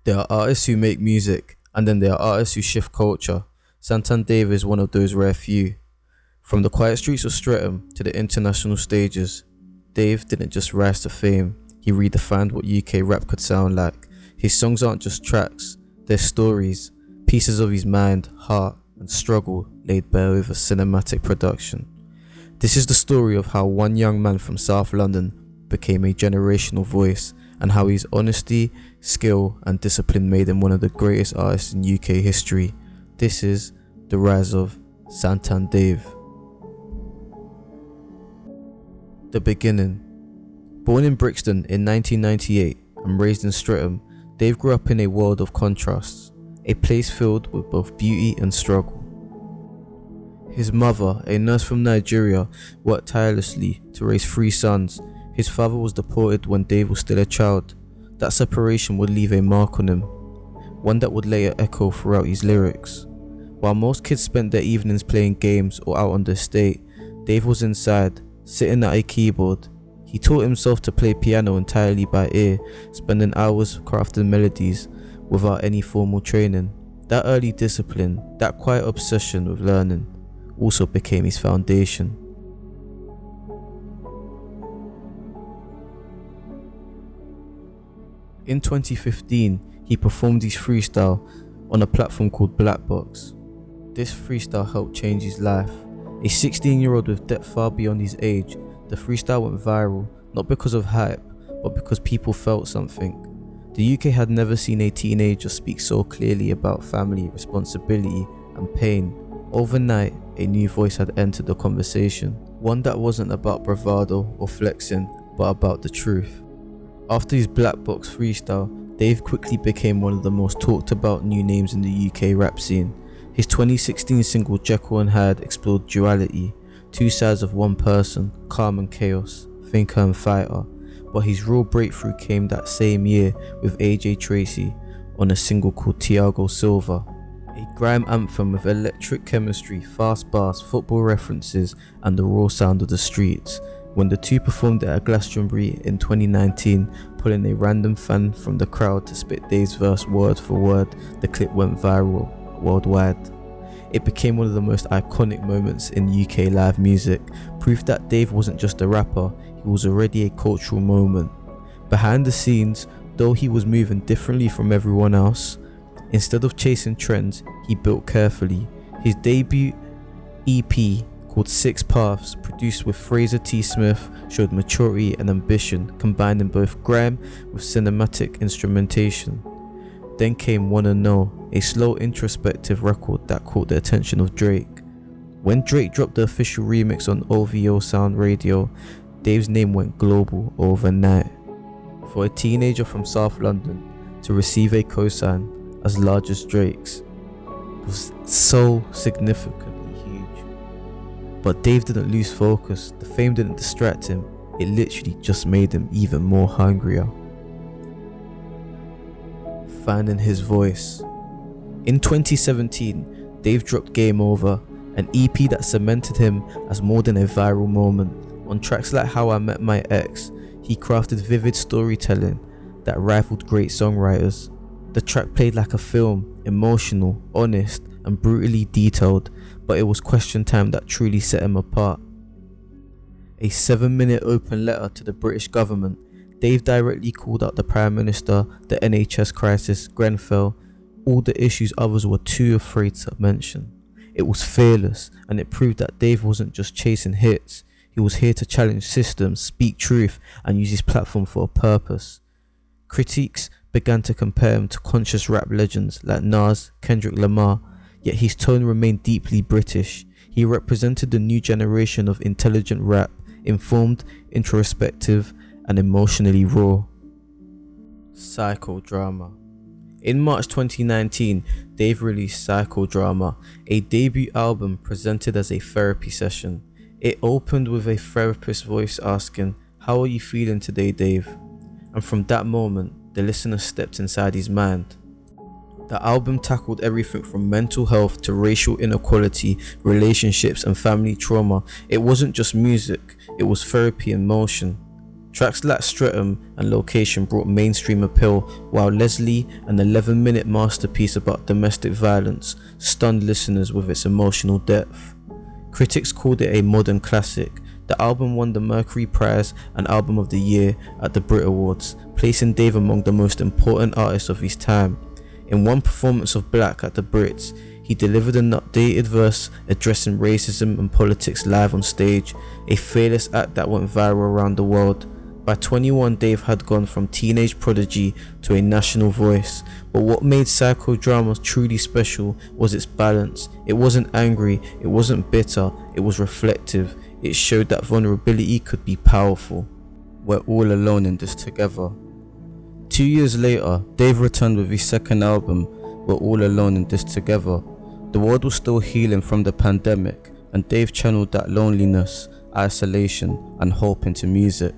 There are artists who make music, and then there are artists who shift culture. Santan Dave is one of those rare few. From the quiet streets of Streatham to the international stages, Dave didn't just rise to fame, he redefined what UK rap could sound like. His songs aren't just tracks, they're stories, pieces of his mind, heart, and struggle laid bare with a cinematic production. This is the story of how one young man from South London became a generational voice, and how his honesty, skill, and discipline made him one of the greatest artists in UK history. This is the rise of Santan Dave. The beginning. Born in Brixton in 1998 and raised in Streatham, Dave grew up in a world of contrasts, a place filled with both beauty and struggle. His mother, a nurse from Nigeria, worked tirelessly to raise 3 sons. His father was deported when Dave was still a child. That separation would leave a mark on him, one that would later echo throughout his lyrics. While most kids spent their evenings playing games or out on the estate, Dave was inside, sitting at a keyboard. He taught himself to play piano entirely by ear, spending hours crafting melodies without any formal training. That early discipline, that quiet obsession with learning, also became his foundation. In 2015, he performed his freestyle on a platform called BlackBox. This freestyle helped change his life. A 16-year-old with depth far beyond his age, the freestyle went viral, not because of hype, but because people felt something. The UK had never seen a teenager speak so clearly about family, responsibility, and pain. Overnight, a new voice had entered the conversation, one that wasn't about bravado or flexing, but about the truth. After his BlackBox freestyle, Dave quickly became one of the most talked about new names in the UK rap scene. His 2016 single Jekyll and Hyde explored duality, 2 sides of one person, calm and chaos, thinker and fighter. But his real breakthrough came that same year with AJ Tracey on a single called Tiago Silva, a grime anthem with electric chemistry, fast bars, football references, and the raw sound of the streets. When the two performed at Glastonbury in 2019, pulling a random fan from the crowd to spit Dave's verse word for word, the clip went viral worldwide. It became one of the most iconic moments in UK live music, proof that Dave wasn't just a rapper, he was already a cultural moment. Behind the scenes, though he was moving differently from everyone else, instead of chasing trends, he built carefully. His debut EP called 6 Paths, produced with Fraser T. Smith, showed maturity and ambition, combining both grime with cinematic instrumentation. Then came Wanna Know, a slow introspective record that caught the attention of Drake. When Drake dropped the official remix on OVO Sound Radio, Dave's name went global overnight. For a teenager from South London to receive a cosign as large as Drake's was so significantly huge. But Dave didn't lose focus, the fame didn't distract him, it literally just made him even more hungrier. Finding his voice. In 2017, Dave dropped Game Over, an EP that cemented him as more than a viral moment. On tracks like How I Met My Ex, he crafted vivid storytelling that rivaled great songwriters. The track played like a film, emotional, honest, and brutally detailed, but it was Question Time that truly set him apart. A 7-minute open letter to the British government, Dave directly called out the Prime Minister, the NHS crisis, Grenfell, all the issues others were too afraid to mention. It was fearless, and it proved that Dave wasn't just chasing hits, he was here to challenge systems, speak truth, and use his platform for a purpose. Critiques began to compare him to conscious rap legends like Nas, Kendrick Lamar, yet his tone remained deeply British. He represented the new generation of intelligent rap, informed, introspective, and emotionally raw. Psychodrama. In March 2019, Dave released Psychodrama, a debut album presented as a therapy session. It opened with a therapist's voice asking, "How are you feeling today, Dave?" And from that moment, the listener stepped inside his mind. The album tackled everything from mental health to racial inequality, relationships, and family trauma. It wasn't just music, it was therapy in motion. Tracks like Streatham and Location brought mainstream appeal, while Leslie, an 11-minute masterpiece about domestic violence, stunned listeners with its emotional depth. Critics called it a modern classic. The album won the Mercury Prize and Album of the Year at the Brit Awards, placing Dave among the most important artists of his time. In one performance of Black at the Brits, he delivered an updated verse addressing racism and politics live on stage, a fearless act that went viral around the world. By 21, Dave had gone from teenage prodigy to a national voice, but what made Psychodrama truly special was its balance. It wasn't angry, it wasn't bitter, it was reflective. It showed that vulnerability could be powerful. We're all alone in this together. 2 years later, Dave returned with his second album, We're All Alone in This Together. The world was still healing from the pandemic, and Dave channeled that loneliness, isolation, and hope into music.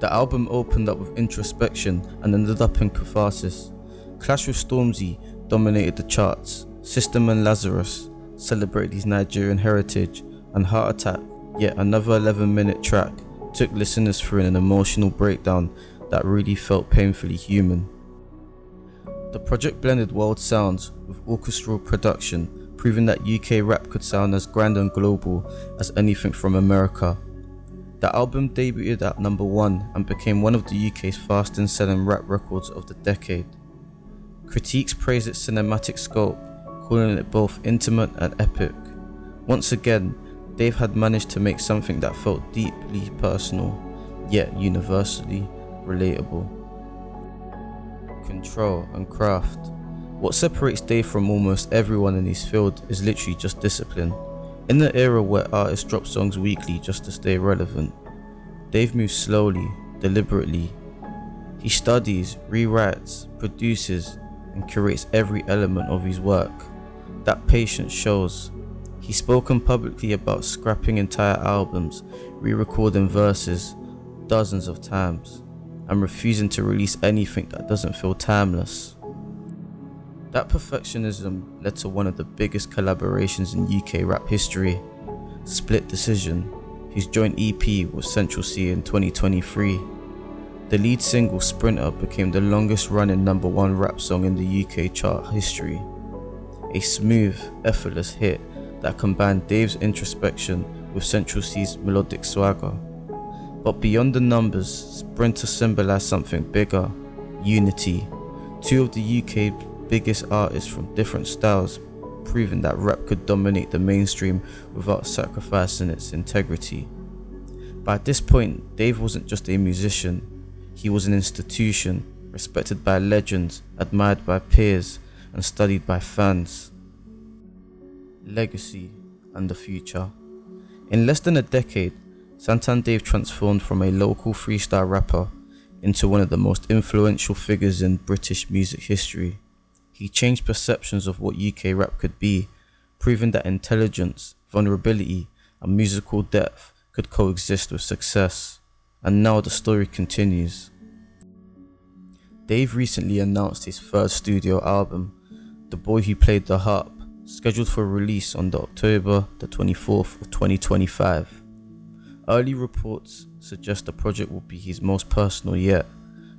The album opened up with introspection and ended up in catharsis. Clash with Stormzy dominated the charts. System and Lazarus celebrated his Nigerian heritage, and Heart Attack, yet another 11-minute track, took listeners through an emotional breakdown that really felt painfully human. The project blended world sounds with orchestral production, proving that UK rap could sound as grand and global as anything from America. The album debuted at number 1 and became one of the UK's fastest selling rap records of the decade. Critiques praised its cinematic scope, calling it both intimate and epic. Once again, Dave had managed to make something that felt deeply personal, yet universally relatable. Control and craft. What separates Dave from almost everyone in his field is literally just discipline. In the era where artists drop songs weekly just to stay relevant, Dave moves slowly, deliberately. He studies, rewrites, produces, and curates every element of his work. That patience shows. He's spoken publicly about scrapping entire albums, re-recording verses dozens of times, and refusing to release anything that doesn't feel timeless. That perfectionism led to one of the biggest collaborations in UK rap history, Split Decision, his joint EP with Central Cee in 2023. The lead single Sprinter became the longest running #1 rap song in the UK chart history. A smooth, effortless hit that combined Dave's introspection with Central Cee's melodic swagger. But beyond the numbers, Sprinter symbolized something bigger: unity. Two of the UK's biggest artists from different styles, proving that rap could dominate the mainstream without sacrificing its integrity. By this point, Dave wasn't just a musician, he was an institution, respected by legends, admired by peers, and studied by fans. Legacy and the future. In less than a decade, Santan Dave transformed from a local freestyle rapper into one of the most influential figures in British music history. He changed perceptions of what UK rap could be, proving that intelligence, vulnerability, and musical depth could coexist with success. And now the story continues. Dave recently announced his third studio album, The Boy Who Played the Harp, scheduled for release on October the 24th of 2025. Early reports suggest the project will be his most personal yet,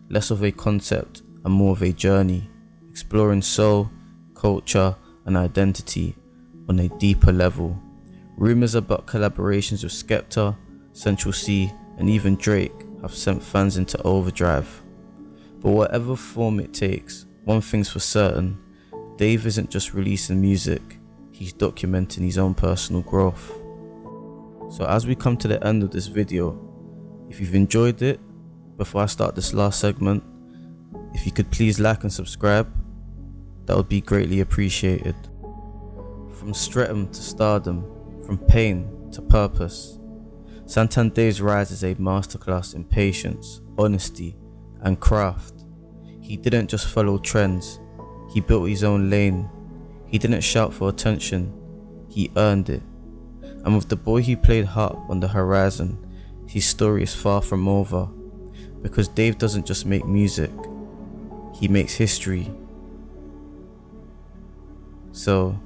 less of a concept and more of a journey, exploring soul, culture, and identity on a deeper level. Rumors about collaborations with Skepta, Central Cee, and even Drake have sent fans into overdrive. But whatever form it takes, one thing's for certain: Dave isn't just releasing music, he's documenting his own personal growth. So as we come to the end of this video, if you've enjoyed it, before I start this last segment, if you could please like and subscribe, that would be greatly appreciated. From Streatham to Stardom, from pain to purpose, Santan Dave's rise is a masterclass in patience, honesty, and craft. He didn't just follow trends, he built his own lane. He didn't shout for attention, he earned it. And with The Boy Who Played Harp on the horizon, his story is far from over. Because Dave doesn't just make music, he makes history. So,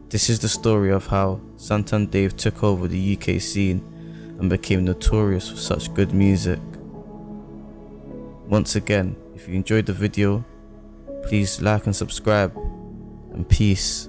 this is the story of how Santan Dave took over the UK scene and became notorious for such good music. Once again, if you enjoyed the video, please like and subscribe, and peace.